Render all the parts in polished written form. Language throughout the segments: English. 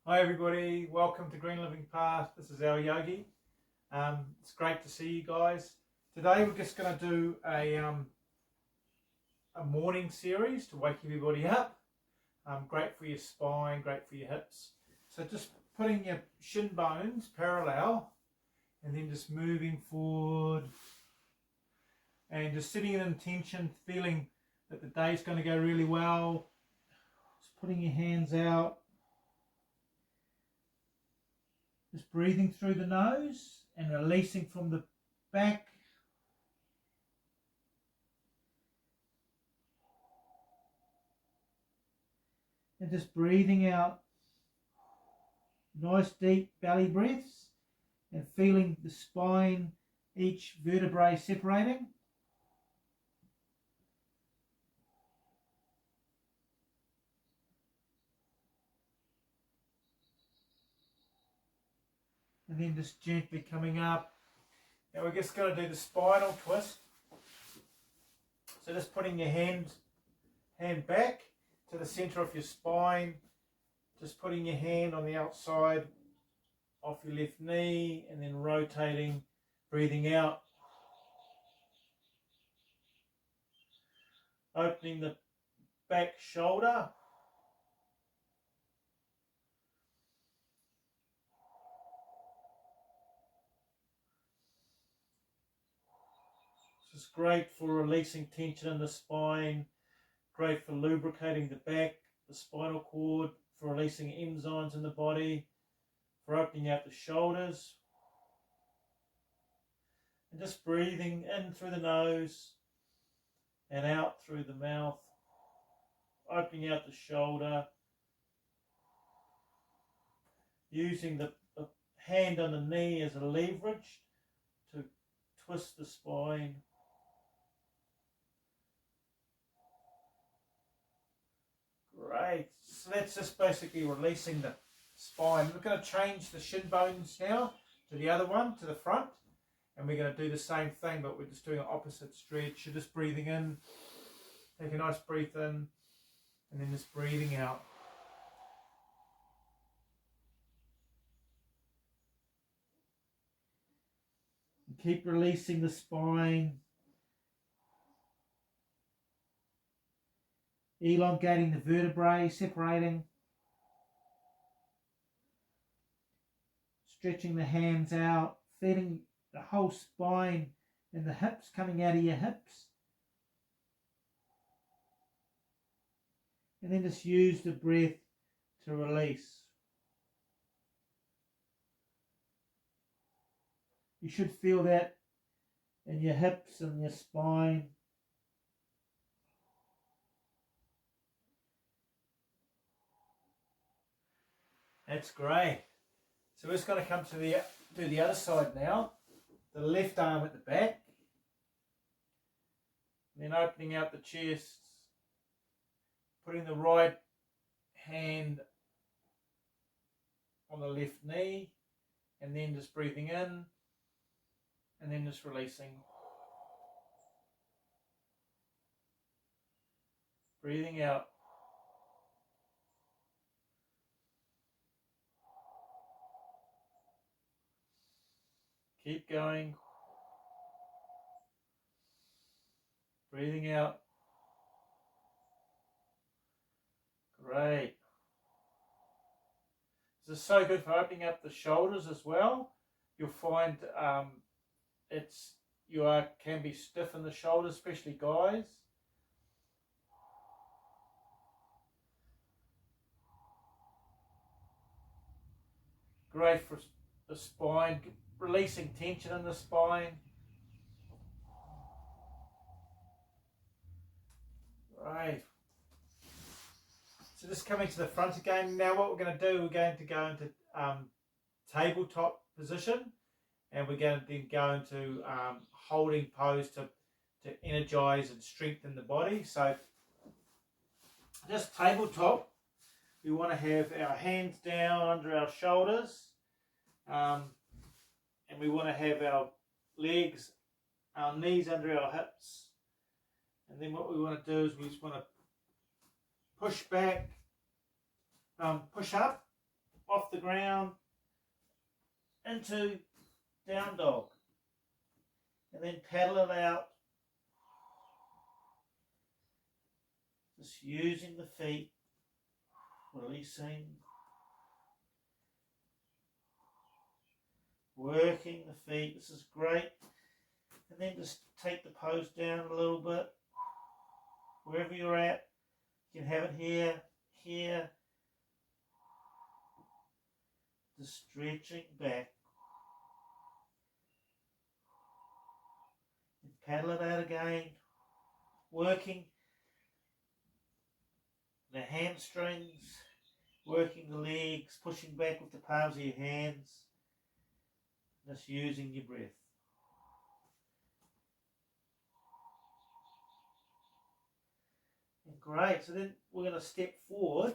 Hi everybody, welcome to Green Living Path. This is Alyogi. It's great to see you guys. Today we're just going to do a morning series to wake everybody up. Great for your spine, great for your hips. So just putting your shin bones parallel and then just moving forward and just sitting in intention, feeling that the day's going to go really well. Just putting your hands out. Just breathing through the nose and releasing from the back. And just breathing out. Nice deep belly breaths and feeling the spine, each vertebrae separating. And then just gently coming up. Now we're just going to do the spinal twist. So just putting your hand back to the center of your spine. Just putting your hand on the outside of your left knee and then rotating, breathing out. Opening the back shoulder. This is great for releasing tension in the spine, great for lubricating the back, the spinal cord, for releasing enzymes in the body, for opening out the shoulders. And just breathing in through the nose and out through the mouth, opening out the shoulder, using the hand on the knee as a leverage to twist the spine. Great. So that's just basically releasing the spine. We're going to change the shin bones now to the other one, to the front. And we're going to do the same thing, but we're just doing an opposite stretch. You're just breathing in. Take a nice breath in. And then just breathing out. And keep releasing the spine. Elongating the vertebrae, separating. Stretching the hands out, feeling the whole spine and the hips coming out of your hips. And then just use the breath to release. You should feel that in your hips and your spine. That's great. So we're just going to come to do the other side now. The left arm at the back. And then opening out the chest. Putting the right hand on the left knee. And then just breathing in. And then just releasing. Breathing out. Keep going. Breathing out. Great. This is so good for opening up the shoulders as well. You'll find can be stiff in the shoulders, especially guys. Great for the spine, releasing tension in the spine. Right. So just coming to the front again. Now what we're going to do, we're going to go into tabletop position. And we're going to then go into holding pose to energize and strengthen the body. So just tabletop, we want to have our hands down under our shoulders. And we want to have our legs, our knees under our hips. And then what we want to do is we just want to push back, push up, off the ground into down dog. And then paddle it out. Just using the feet, releasing, working the feet. This is great. And then just take the pose down a little bit. Wherever you're at, you can have it here, here. Just stretching back. And paddle it out again. Working the hamstrings, working the legs, pushing back with the palms of your hands. Just using your breath. And great, so then we're going to step forward,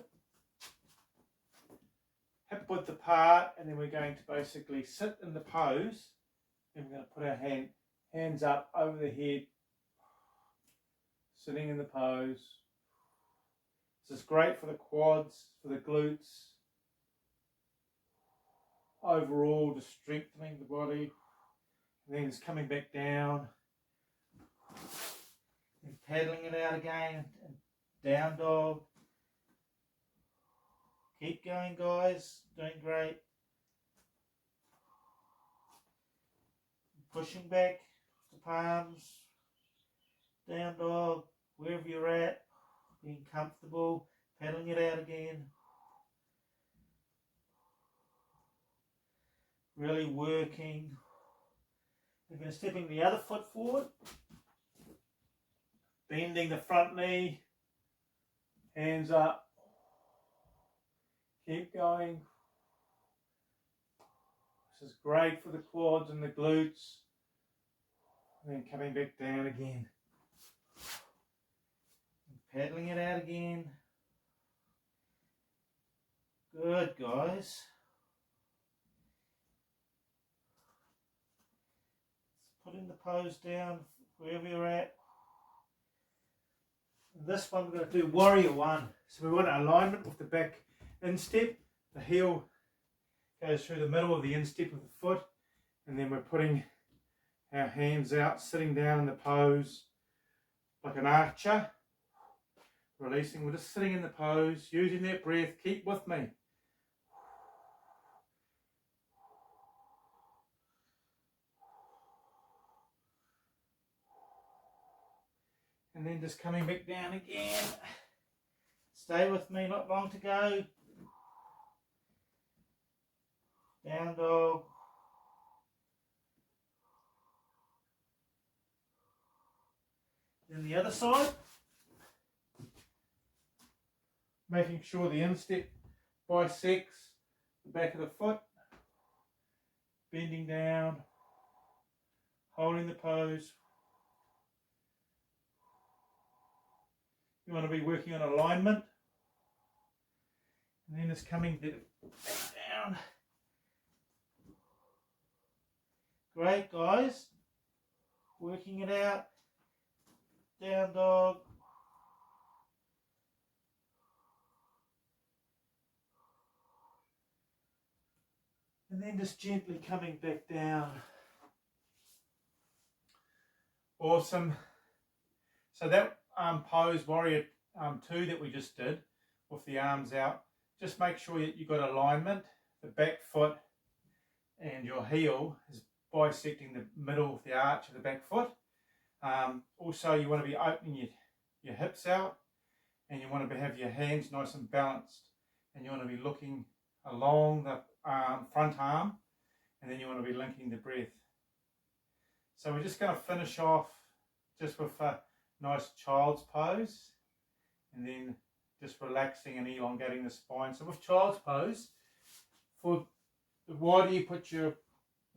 hip width apart, and then we're going to basically sit in the pose, and we're going to put our hands up over the head, sitting in the pose. This is great for the quads, for the glutes, overall just strengthening the body. And then just coming back down and paddling it out again, and down dog. Keep going, guys, doing great. Pushing back the palms, down dog, wherever you're at, being comfortable, paddling it out again. Really working. We're going to stepping the other foot forward, bending the front knee, hands up, keep going. This is great for the quads and the glutes. And then coming back down again. And paddling it out again. Good, guys. Putting the pose down wherever you're at. And this one we're going to do warrior one. So we want alignment with the back instep. The heel goes through the middle of the instep of the foot, and then we're putting our hands out, sitting down in the pose like an archer. Releasing, we're just sitting in the pose, using that breath. Keep with me. And then just coming back down again. Stay with me, not long to go. Down dog. Then the other side. Making sure the instep bisects the back of the foot. Bending down. Holding the pose. You want to be working on alignment. And then it's coming back down. Great, guys. Working it out. Down dog. And then just gently coming back down. Awesome. So that pose, warrior 2 that we just did with the arms out, just make sure that you've got alignment. The back foot and your heel is bisecting the middle of the arch of the back foot. Also, you want to be opening your hips out, and you want to have your hands nice and balanced, and you want to be looking along the front arm, and then you want to be linking the breath. So we're just going to finish off just with a nice child's pose, and then just relaxing and elongating the spine. So with child's pose, for the wider you put your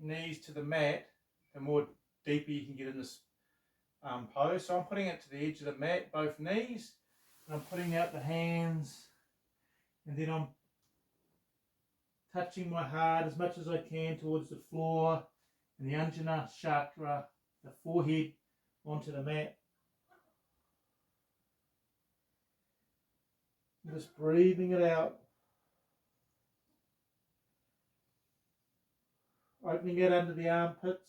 knees to the mat, the more deeper you can get in this pose. So I'm putting it to the edge of the mat, both knees, and I'm putting out the hands, and then I'm touching my heart as much as I can towards the floor, and the Anjana chakra, the forehead, onto the mat. Just breathing it out. Opening it under the armpits.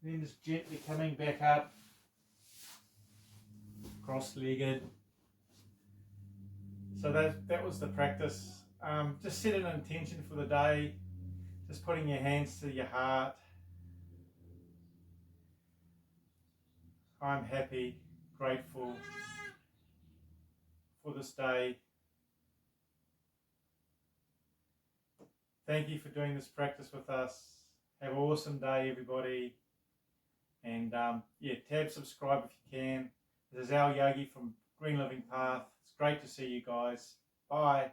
Then just gently coming back up, cross-legged. So that was the practice. Just set an intention for the day, just putting your hands to your heart. I'm happy, grateful for this day. Thank you for doing this practice with us. Have an awesome day, everybody. And yeah, tab subscribe if you can. This is Alyogi from Green Living Path. It's great to see you guys. Bye.